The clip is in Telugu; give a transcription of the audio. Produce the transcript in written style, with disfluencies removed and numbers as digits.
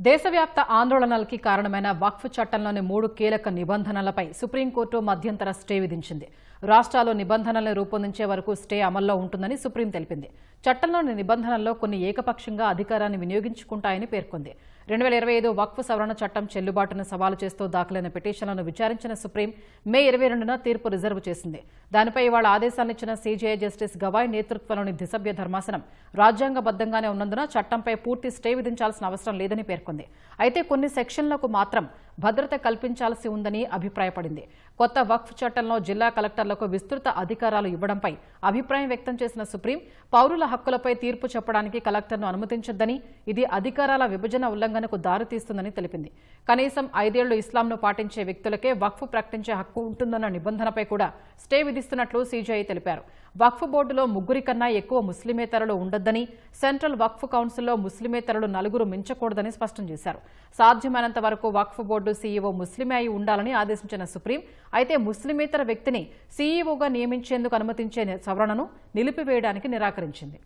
దేశవ్యాప్త ఆందోళనలకి కారణమైన వక్ఫ్ చట్టంలోని 3 కీలక నిబంధనలపై సుప్రీంకోర్టు మధ్యంతర స్టే విధించింది. రాష్ట్రాలు నిబంధనలను రూపొందించే వరకు స్టే అమల్లో ఉంటుందని సుప్రీం తెలిపింది. చట్టంలోని నిబంధనల్లో కొన్ని ఏకపక్షంగా అధికారాన్ని వినియోగించుకుంటాయని పేర్కొంది. 2025 వక్ఫ్ సవరణ చట్టం చెల్లుబాటును సవాలు చేస్తూ దాఖలైన పిటిషన్లను విచారించిన సుప్రీం మే 22న తీర్పు రిజర్వ్ చేసింది. దానిపై ఇవాళ ఆదేశాలిచ్చిన సీజేఐ జస్టిస్ గవాయ్ నేతృత్వంలోని ద్విసభ్య ధర్మాసనం రాజ్యాంగబద్దంగానే ఉన్నందున చట్టంపై పూర్తి స్టే విధించాల్సిన అవసరం లేదని పేర్కొంది. అయితే కొన్ని సెక్షన్లకు మాత్రం భద్రత కల్పించాల్సి ఉందని అభిప్రాయపడింది. కొత్త వక్ఫ్ చట్టంలో జిల్లా కలెక్టర్లకు విస్తృత అధికారాలు ఇవ్వడంపై అభిప్రాయం వ్యక్తం చేసిన సుప్రీం పౌరుల హక్కులపై తీర్పు చెప్పడానికి కలెక్టర్ను అనుమతించొద్దని, ఇది అధికారాల విభజన ఉల్లంఘనకు దారితీస్తుందని తెలిపింది. కనీసం 5 ఏళ్లు ఇస్లాంను పాటించే వ్యక్తులకే వక్ఫ్ ప్రకటించే హక్కు ఉంటుందన్న నిబంధనపై కూడా స్టే విధిస్తున్నట్లు సీజేఐ తెలిపారు. వక్ఫ్ బోర్డులో 3 కన్నా ఎక్కువ ముస్లిమేతరులు ఉండొద్దని, సెంట్రల్ వక్ఫ్ కౌన్సిల్లో ముస్లిమేతరులు 4 మించకూడదని స్పష్టం చేశారు. సాధ్యమైనంత వరకు వక్ఫ్ బోర్డు సీఈఓ ముస్లిమే అయి ఉండాలని ఆదేశించిన సుప్రీం అయితే ముస్లిమేతర వ్యక్తిని సీఈఓగా నియమించేందుకు అనుమతించే సవరణను నిలిపివేయడానికి నిరాకరించింది.